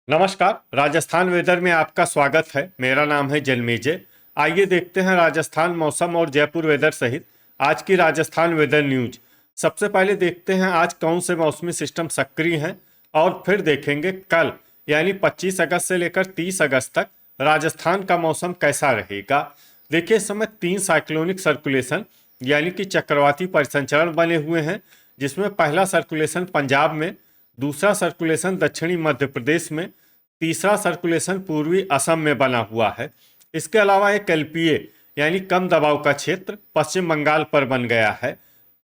नमस्कार। राजस्थान वेदर में आपका स्वागत है। मेरा नाम है जन्मेजय। आइए देखते हैं राजस्थान मौसम और जयपुर वेदर सहित आज की राजस्थान वेदर न्यूज। सबसे पहले देखते हैं आज कौन से मौसमी सिस्टम सक्रिय हैं और फिर देखेंगे कल यानी 25 अगस्त से लेकर 30 अगस्त तक राजस्थान का मौसम कैसा रहेगा। देखिए, इस समय 3 साइक्लोनिक सर्कुलेशन यानी कि चक्रवाती परिसंचरण बने हुए हैं, जिसमें पहला सर्कुलेशन पंजाब में, दूसरा सर्कुलेशन दक्षिणी मध्य प्रदेश में, तीसरा सर्कुलेशन पूर्वी असम में बना हुआ है। इसके अलावा एक एलपीए यानी कम दबाव का क्षेत्र पश्चिम बंगाल पर बन गया है।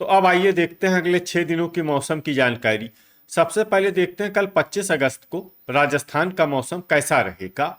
तो अब आइए देखते हैं अगले 6 दिनों की मौसम की जानकारी। सबसे पहले देखते हैं कल 25 अगस्त को राजस्थान का मौसम कैसा रहेगा।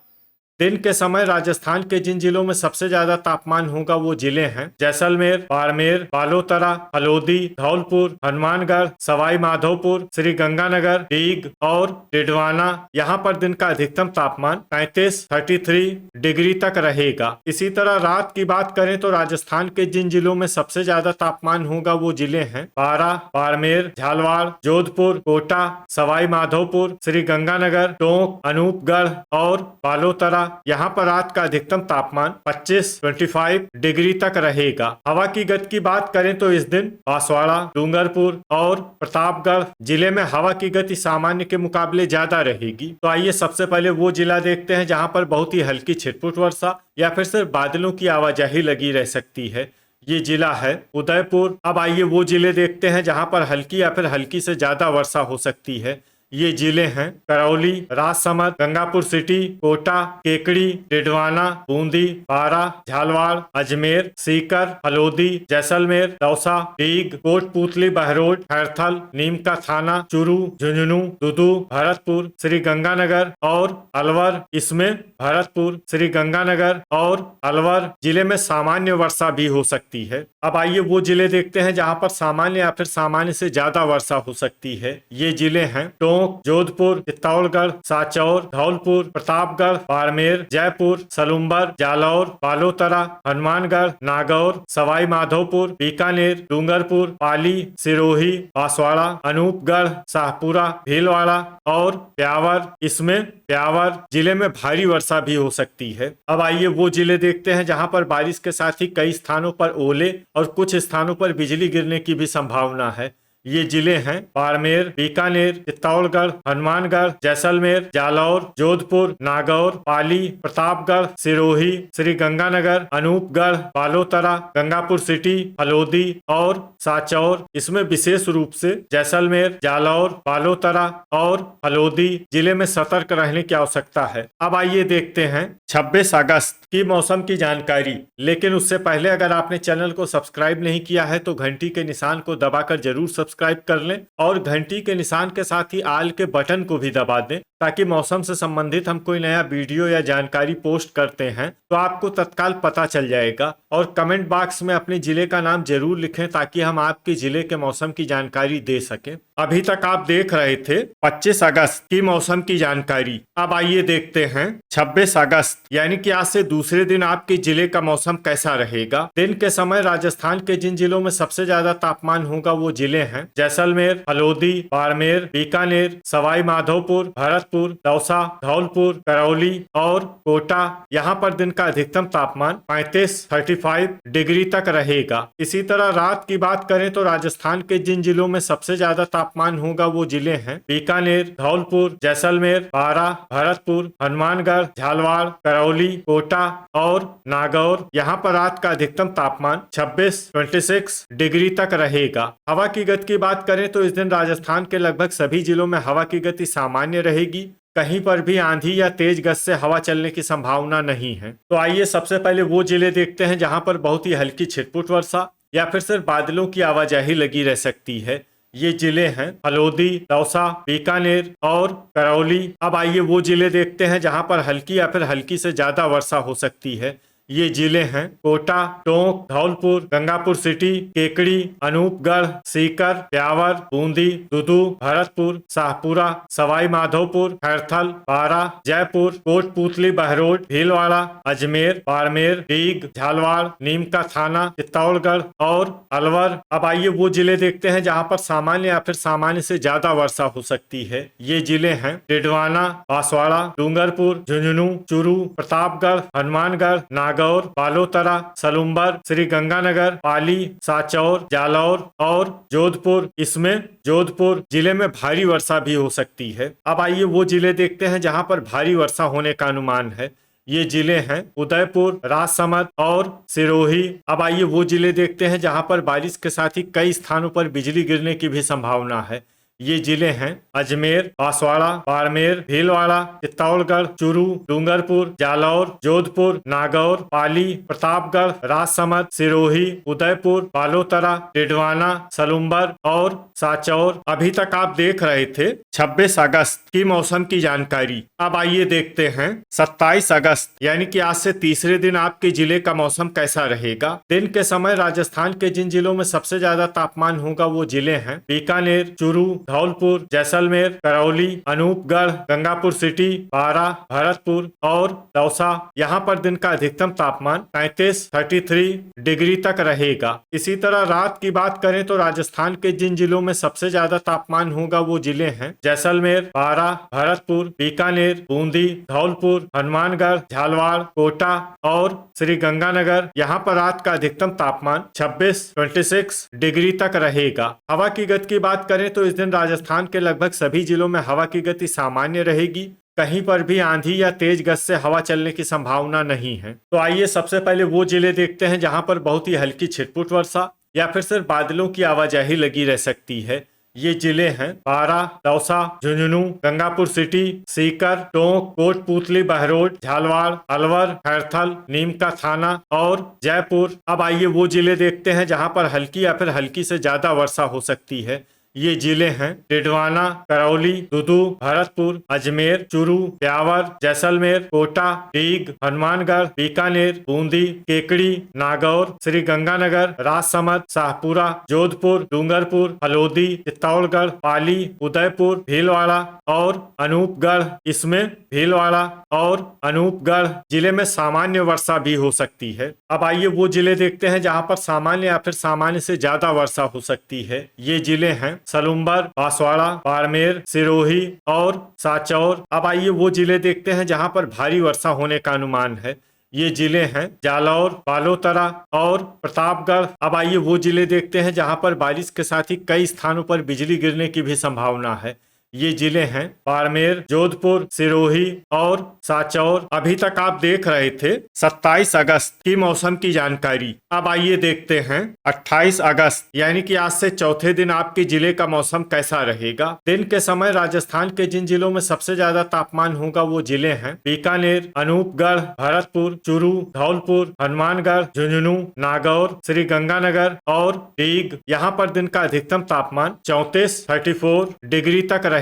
दिन के समय राजस्थान के जिन जिलों में सबसे ज्यादा तापमान होगा वो जिले हैं जैसलमेर, बाड़मेर, बालोतरा, हल्द्वानी, धौलपुर, हनुमानगढ़, सवाई माधोपुर, श्री गंगानगर, डीग और डिडवाना। यहाँ पर दिन का अधिकतम तापमान 33 डिग्री तक रहेगा। इसी तरह रात की बात करें तो राजस्थान के जिन जिलों में सबसे ज्यादा तापमान होगा वो जिले हैं बारां, बाड़मेर, झालवाड़, जोधपुर, कोटा, सवाई माधोपुर, श्री गंगानगर, टोंक, अनूपगढ़ और बालोतरा। यहाँ पर रात का अधिकतम तापमान 25 डिग्री तक रहेगा। हवा की गति की बात करें तो इस दिन बांसवाड़ा, डूंगरपुर और प्रतापगढ़ जिले में हवा की गति सामान्य के मुकाबले ज्यादा रहेगी। तो आइए सबसे पहले वो जिला देखते हैं जहाँ पर बहुत ही हल्की छिटपुट वर्षा या फिर सिर्फ बादलों की आवाजाही लगी रह सकती है। ये जिला है उदयपुर। अब आइए वो जिले देखते हैं जहाँ पर हल्की या फिर हल्की से ज्यादा वर्षा हो सकती है। ये जिले हैं करौली, राजसमंद, गंगापुर सिटी, कोटा, केकड़ी, डिडवाना, बूंदी, बारां, झालवाड़, अजमेर, सीकर, हल्द्वानी, जैसलमेर, दौसा, डीग, कोटपुतली, बहरोड, खैरथल, नीमका थाना, चूरू, झुंझुनू, दुदू, भरतपुर, श्री गंगानगर और अलवर। इसमें भरतपुर, श्री गंगानगर और अलवर जिले में सामान्य वर्षा भी हो सकती है। अब आइए वो जिले देखते हैं जहाँ पर सामान्य या फिर सामान्य से ज्यादा वर्षा हो सकती है। ये जिले हैं टोंक, जोधपुर, चित्तौड़गढ़, सांचौर, धौलपुर, प्रतापगढ़, बाड़मेर, जयपुर, सलुम्बर, जालौर, बालोतरा, हनुमानगढ़, नागौर, सवाई माधोपुर, बीकानेर, डूंगरपुर, पाली, सिरोही, बांसवाड़ा, अनूपगढ़, शाहपुरा, भीलवाड़ा और ब्यावर। इसमें ब्यावर जिले में भारी वर्षा भी हो सकती है। अब आइए वो जिले देखते हैं जहां पर बारिश के साथ ही कई स्थानों पर ओले और कुछ स्थानों पर बिजली गिरने की भी संभावना है। ये जिले हैं बाड़मेर, बीकानेर, चित्तौड़गढ़, हनुमानगढ़, जैसलमेर, जालौर, जोधपुर, नागौर, पाली, प्रतापगढ़, सिरोही, श्री गंगानगर, अनूपगढ़, बालोतरा, गंगापुर सिटी, हल्द्वानी और सांचौर। इसमें विशेष रूप से जैसलमेर, जालौर, बालोतरा और हल्द्वानी जिले में सतर्क रहने की आवश्यकता है। अब आइए देखते हैं 26 अगस्त की मौसम की जानकारी। लेकिन उससे पहले अगर आपने चैनल को सब्सक्राइब नहीं किया है तो घंटी के निशान को दबाकर जरूर सब्सक्राइब कर लें और घंटी के निशान के साथ ही आल के बटन को भी दबा दें, ताकि मौसम से संबंधित हम कोई नया वीडियो या जानकारी पोस्ट करते हैं तो आपको तत्काल पता चल जाएगा। और कमेंट बॉक्स में अपने जिले का नाम जरूर लिखें ताकि हम आपके जिले के मौसम की जानकारी दे सकें। अभी तक आप देख रहे थे 25 अगस्त की मौसम की जानकारी। अब आइए देखते हैं 26 अगस्त यानी कि आज से दूसरे दिन आपके जिले का मौसम कैसा रहेगा। दिन के समय राजस्थान के जिन जिलों में सबसे ज्यादा तापमान होगा वो जिले हैं जैसलमेर, हल्द्वानी, बाड़मेर, बीकानेर, सवाई माधोपुर, भरतपुर, दौसा, धौलपुर, करौली और कोटा। यहाँ पर दिन का अधिकतम तापमान 35 डिग्री तक रहेगा। इसी तरह रात की बात करें तो राजस्थान के जिन जिलों में सबसे ज्यादा तापमान होगा वो जिले हैं बीकानेर, धौलपुर, जैसलमेर, बारां, भरतपुर, हनुमानगढ़, झालवाड़, करौली, कोटा और नागौर। यहाँ पर रात का अधिकतम तापमान 26 डिग्री तक रहेगा। हवा की गति की बात करें तो इस दिन राजस्थान के लगभग सभी जिलों में हवा की गति सामान्य रहेगी। कहीं पर भी आंधी या तेज गति से हवा चलने की संभावना नहीं है। तो आइए सबसे पहले वो जिले देखते हैं जहां पर बहुत ही हल्की छिटपुट वर्षा या फिर सिर्फ बादलों की आवाजाही लगी रह सकती है। ये जिले हैं हल्द्वानी, दौसा, बीकानेर और करौली। अब आइए वो जिले देखते हैं जहां पर हल्की या फिर हल्की से ज्यादा वर्षा हो सकती है। ये जिले हैं कोटा, टोंक, धौलपुर, गंगापुर सिटी, केकड़ी, अनूपगढ़, सीकर, ब्यावर, बूंदी, दुदू, भरतपुर, शाहपुरा, सवाई माधोपुर, खैरथल, बारा, जयपुर, कोटपूतली, बहरोड, भीलवाड़ा, अजमेर, बाड़मेर, डीग, झालवाड़, नीम का थाना, चित्तौड़गढ़ और अलवर। अब आइए वो जिले देखते हैं जहां पर सामान्य या फिर सामान्य से ज्यादा वर्षा हो सकती है। ये जिले हैं टिडवाना, बांसवाड़ा, डूंगरपुर, झुंझुनू, चूरू, प्रतापगढ़, हनुमानगढ़, नागौर, बालोतरा, सलुम्बर, श्री गंगानगर, पाली, साचौर, जालौर और जोधपुर। इसमें जोधपुर जिले में भारी वर्षा भी हो सकती है। अब आइए वो जिले देखते हैं जहां पर भारी वर्षा होने का अनुमान है। ये जिले हैं उदयपुर, राजसमंद और सिरोही। अब आइए वो जिले देखते हैं जहां पर बारिश के साथ ही कई स्थानों पर बिजली गिरने की भी संभावना है। ये जिले हैं अजमेर, बांसवाड़ा, बाड़मेर, भीलवाड़ा, चित्तौड़गढ़, चूरू, डूंगरपुर, जालौर, जोधपुर, नागौर, पाली, प्रतापगढ़, राजसमंद, सिरोही, उदयपुर, बालोतरा, टिडवाना, सलुम्बर और साचौर। अभी तक आप देख रहे थे 26 अगस्त की मौसम की जानकारी। अब आइए देखते हैं 27 अगस्त यानी कि आज से तीसरे दिन आपके जिले का मौसम कैसा रहेगा। दिन के समय राजस्थान के जिन जिलों में सबसे ज्यादा तापमान होगा वो जिले हैं बीकानेर, चूरू, धौलपुर, जैसलमेर, करौली, अनूपगढ़, गंगापुर सिटी, बारा, भरतपुर और दौसा। यहाँ पर दिन का अधिकतम तापमान 33 डिग्री तक रहेगा। इसी तरह रात की बात करें तो राजस्थान के जिन जिलों में सबसे ज्यादा तापमान होगा वो जिले हैं जैसलमेर, बारा, भरतपुर, बीकानेर, बूंदी, धौलपुर, हनुमानगढ़, झालवाड़, कोटा और श्री गंगानगर। यहाँ पर रात का अधिकतम तापमान 26 डिग्री तक रहेगा। हवा की गति की बात करें तो इस दिन राजस्थान के लगभग सभी जिलों में हवा की गति सामान्य रहेगी। कहीं पर भी आंधी या तेज गति से हवा चलने की संभावना नहीं है। तो आइए सबसे पहले वो जिले देखते हैं जहां पर बहुत ही हल्की छिटपुट वर्षा या फिर सिर्फ बादलों की आवाजाही लगी रह सकती है। ये जिले हैं बारा, दौसा, झुंझुनू, गंगापुर सिटी, सीकर, टोंक, कोटपूतली, बहरोड, झालवाड़, अलवर, खैरथल, नीम का थाना और जयपुर। अब आइए वो जिले देखते हैं जहां पर हल्की या फिर हल्की से ज्यादा वर्षा हो सकती है। ये जिले हैं टिडवाना, करौली, दुदू, भरतपुर, अजमेर, चूरू, ब्यावर, जैसलमेर, कोटा, डीग, हनुमानगढ़, बीकानेर, बूंदी, केकड़ी, नागौर, श्री गंगानगर, राजसमंद, शाहपुरा, जोधपुर, डूंगरपुर, हलोदी, चित्तौड़गढ़, पाली, उदयपुर, भीलवाड़ा और अनूपगढ़। इसमें भीलवाड़ा और अनूपगढ़ जिले में सामान्य वर्षा भी हो सकती है। अब आइए वो जिले देखते हैं जहां पर सामान्य या फिर सामान्य से ज्यादा वर्षा हो सकती है। ये जिले हैं सलुम्बर, बांसवाड़ा, बाड़मेर, सिरोही और साचौर। अब आइए वो जिले देखते हैं जहां पर भारी वर्षा होने का अनुमान है। ये जिले हैं जालौर, बालोतरा और प्रतापगढ़। अब आइए वो जिले देखते हैं जहां पर बारिश के साथ ही कई स्थानों पर बिजली गिरने की भी संभावना है। ये जिले हैं बाड़मेर, जोधपुर, सिरोही और साचौर। अभी तक आप देख रहे थे 27 अगस्त की मौसम की जानकारी। अब आइए देखते हैं 28 अगस्त यानी कि आज से चौथे दिन आपके जिले का मौसम कैसा रहेगा। दिन के समय राजस्थान के जिन जिलों में सबसे ज्यादा तापमान होगा वो जिले हैं बीकानेर, अनूपगढ़, भरतपुर, चूरू, धौलपुर, हनुमानगढ़, झुंझुनू, नागौर, श्री गंगानगर और डीग। यहाँ पर दिन का अधिकतम तापमान 34 डिग्री तक रहेगा।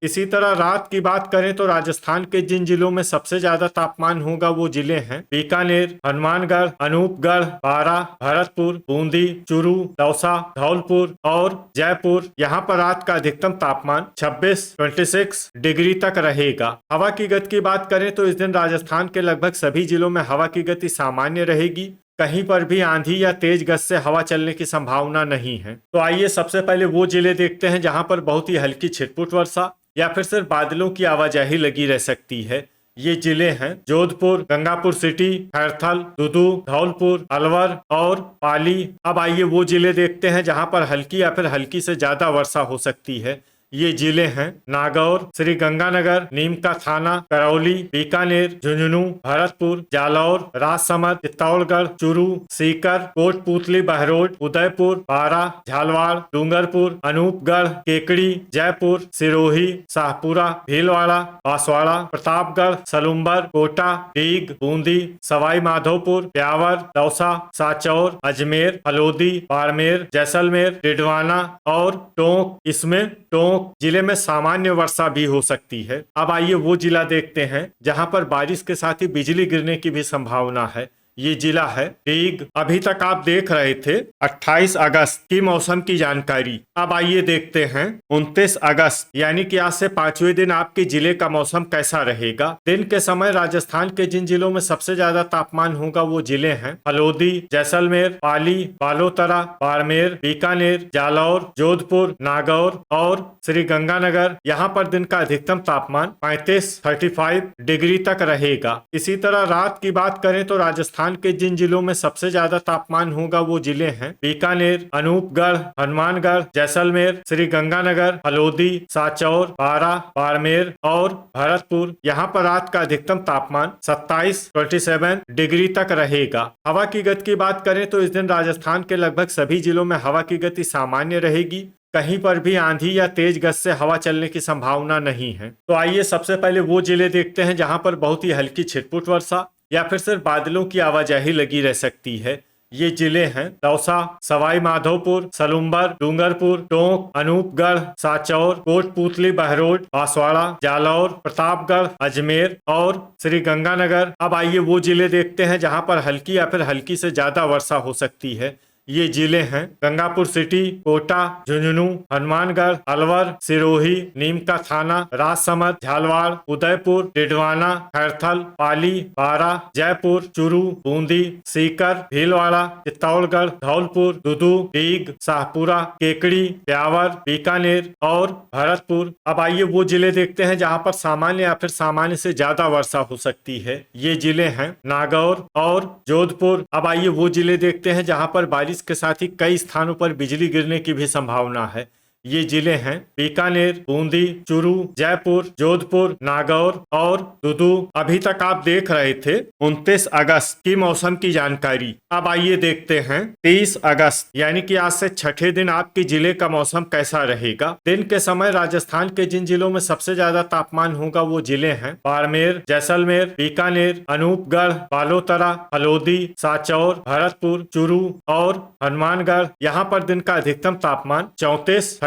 इसी तरह रात की बात करें तो राजस्थान के जिन जिलों में सबसे ज्यादा तापमान होगा वो जिले हैं बीकानेर, हनुमानगढ़, अनूपगढ़, बारा, भरतपुर, बूंदी, चूरू, दौसा, धौलपुर और जयपुर। यहाँ पर रात का अधिकतम तापमान 26 डिग्री तक रहेगा। हवा की गति की बात करें तो इस दिन राजस्थान के लगभग सभी जिलों में हवा की गति सामान्य रहेगी। कहीं पर भी आंधी या तेज गति से हवा चलने की संभावना नहीं है। तो आइए सबसे पहले वो जिले देखते हैं जहां पर बहुत ही हल्की छिटपुट वर्षा या फिर सिर्फ बादलों की आवाजाही लगी रह सकती है। ये जिले हैं जोधपुर, गंगापुर सिटी, खैरथल, दुदू, धौलपुर, अलवर और पाली। अब आइए वो जिले देखते हैं जहां पर हल्की या फिर हल्की से ज्यादा वर्षा हो सकती है। ये जिले हैं नागौर, श्री गंगानगर, नीम का थाना, करौली, बीकानेर, झुंझुनू, भरतपुर, जालौर, राजसमंद, चित्तौड़गढ़, चूरू, सीकर, कोटपूतली, बहरोड, उदयपुर, बारा, झालवाड़, डूंगरपुर, अनूपगढ़, केकड़ी, जयपुर, सिरोही, शाहपुरा, भीलवाड़ा, बांसवाड़ा, प्रतापगढ़, सलुम्बर, कोटा, डीग, बूंदी, सवाई माधोपुर, ब्यावर, दौसा, साचौर, अजमेर, हलोदी, बाड़मेर, जैसलमेर, टिडवाना और टोंक। इसमें टोंक जिले में सामान्य वर्षा भी हो सकती है। अब आइए वो जिला देखते हैं जहां पर बारिश के साथ ही बिजली गिरने की भी संभावना है। ये जिला है डीग। अभी तक आप देख रहे थे 28 अगस्त की मौसम की जानकारी। अब आइए देखते हैं 29 अगस्त यानी कि आज से 5वें दिन आपके जिले का मौसम कैसा रहेगा। दिन के समय राजस्थान के जिन जिलों में सबसे ज्यादा तापमान होगा वो जिले हैं हल्द्वानी, जैसलमेर, पाली, बालोतरा, बाड़मेर, बीकानेर, जालौर, जोधपुर, नागौर और श्री गंगानगर। यहाँ पर दिन का अधिकतम तापमान 35 डिग्री तक रहेगा। इसी तरह रात की बात करें तो राजस्थान के जिन जिलों में सबसे ज्यादा तापमान होगा वो जिले हैं बीकानेर, अनूपगढ़, हनुमानगढ़, जैसलमेर, श्री गंगानगर, हल्द्वानी, सांचौर, बारां, बाड़मेर और भरतपुर। यहाँ पर रात का अधिकतम तापमान 27 डिग्री तक रहेगा। हवा की गति की बात करें तो इस दिन राजस्थान के लगभग सभी जिलों में हवा की गति सामान्य रहेगी। कहीं पर भी आंधी या तेज गति से हवा चलने की संभावना नहीं है। तो आइए सबसे पहले वो जिले देखते हैं जहां पर बहुत ही हल्की छिटपुट वर्षा या फिर सिर्फ बादलों की आवाजाही लगी रह सकती है। ये जिले हैं दौसा, सवाई माधोपुर, सलुम्बर, डूंगरपुर, टोंक, अनूपगढ़, सांचौर, कोटपूतली, बहरोड, बांसवाड़ा, जालौर, प्रतापगढ़, अजमेर और श्री गंगानगर। अब आइए वो जिले देखते हैं जहां पर हल्की या फिर हल्की से ज्यादा वर्षा हो सकती है। ये जिले हैं गंगापुर सिटी, कोटा, झुंझुनू, हनुमानगढ़, अलवर, सिरोही, नीमका थाना, राजसमंद, झालवाड़, उदयपुर, डिडवाना, खैरथल, पाली, बारां, जयपुर, चूरू, बूंदी, सीकर, भीलवाड़ा, चित्तौड़गढ़, धौलपुर, दुदू, डीग, शाहपुरा, केकड़ी, ब्यावर, बीकानेर और भरतपुर। अब आइए वो जिले देखते हैं जहां पर सामान्य या फिर सामान्य से ज्यादा वर्षा हो सकती है। ये जिले हैं नागौर और जोधपुर। अब आइए वो जिले देखते हैं जहां पर बारिश के साथ ही कई स्थानों पर बिजली गिरने की भी संभावना है। ये जिले हैं बीकानेर, बूंदी, चूरू, जयपुर, जोधपुर, नागौर और दुदू। अभी तक आप देख रहे थे 29 अगस्त की मौसम की जानकारी। अब आइए देखते हैं 30 अगस्त यानी कि आज से छठे दिन आपके जिले का मौसम कैसा रहेगा। दिन के समय राजस्थान के जिन जिलों में सबसे ज्यादा तापमान होगा वो जिले हैं बाड़मेर, जैसलमेर, बीकानेर, अनूपगढ़, बालोतरा, हल्द्वानी, सांचौर, भरतपुर, चूरू और हनुमानगढ़। यहाँ पर दिन का अधिकतम तापमान 34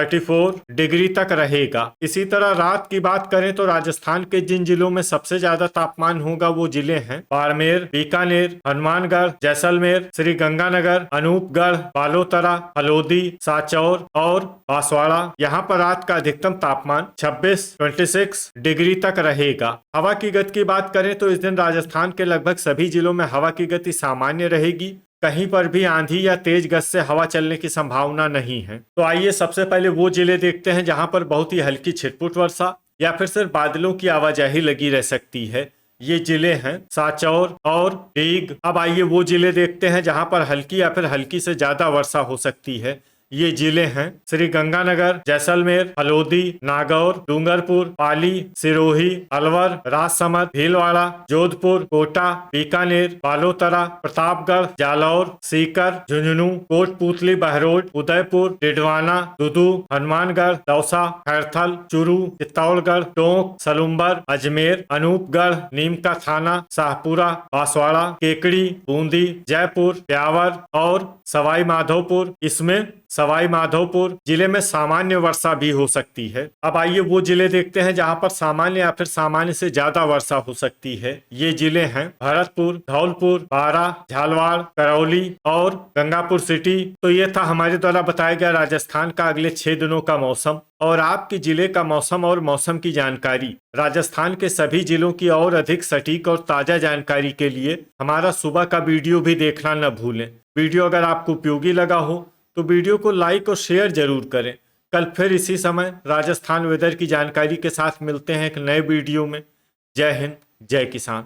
डिग्री तक रहेगा। इसी तरह रात की बात करें तो राजस्थान के जिन जिलों में सबसे ज्यादा तापमान होगा वो जिले हैं बाड़मेर, बीकानेर, हनुमानगढ़, जैसलमेर, श्री गंगानगर, अनूपगढ़, बालोतरा, हल्द्वानी, सांचौर और बांसवाड़ा। यहाँ पर रात का अधिकतम तापमान 26 डिग्री तक रहेगा। हवा की गति की बात करें तो इस दिन राजस्थान के लगभग सभी जिलों में हवा की गति सामान्य रहेगी। कहीं पर भी आंधी या तेज गति से हवा चलने की संभावना नहीं है। तो आइए सबसे पहले वो जिले देखते हैं जहां पर बहुत ही हल्की छिटपुट वर्षा या फिर सिर्फ बादलों की आवाजाही लगी रह सकती है। ये जिले हैं सांचौर और डीग। अब आइए वो जिले देखते हैं जहां पर हल्की या फिर हल्की से ज्यादा वर्षा हो सकती है। ये जिले हैं श्री गंगानगर, जैसलमेर, हल्द्वानी, नागौर, डूंगरपुर, पाली, सिरोही, अलवर, राजसमंद, भीलवाड़ा, जोधपुर, कोटा, बीकानेर, बालोतरा, प्रतापगढ़, जालौर, सीकर, झुंझुनू, कोटपूतली, बहरोड, उदयपुर, डिडवाना, दुदू, हनुमानगढ़, दौसा, खैरथल, चूरू, चित्तौड़गढ़, टोंक, सलुम्बर, अजमेर, अनूपगढ़, नीमका थाना, शाहपुरा, बांसवाड़ा, केकड़ी, बूंदी, जयपुर, ब्यावर और सवाई माधोपुर। इसमें सवाई माधोपुर जिले में सामान्य वर्षा भी हो सकती है। अब आइए वो जिले देखते हैं जहां पर सामान्य या फिर सामान्य से ज्यादा वर्षा हो सकती है। ये जिले हैं भरतपुर, धौलपुर, बारां, झालवाड़, करौली और गंगापुर सिटी। तो ये था हमारे द्वारा बताया गया राजस्थान का अगले 6 दिनों का मौसम और आपके जिले का मौसम और मौसम की जानकारी। राजस्थान के सभी जिलों की और अधिक सटीक और ताजा जानकारी के लिए हमारा सुबह का वीडियो भी देखना न भूलें। वीडियो अगर आपको उपयोगी लगा हो तो वीडियो को लाइक और शेयर जरूर करें। कल फिर इसी समय राजस्थान वेदर की जानकारी के साथ मिलते हैं एक नए वीडियो में। जय हिंद, जय किसान।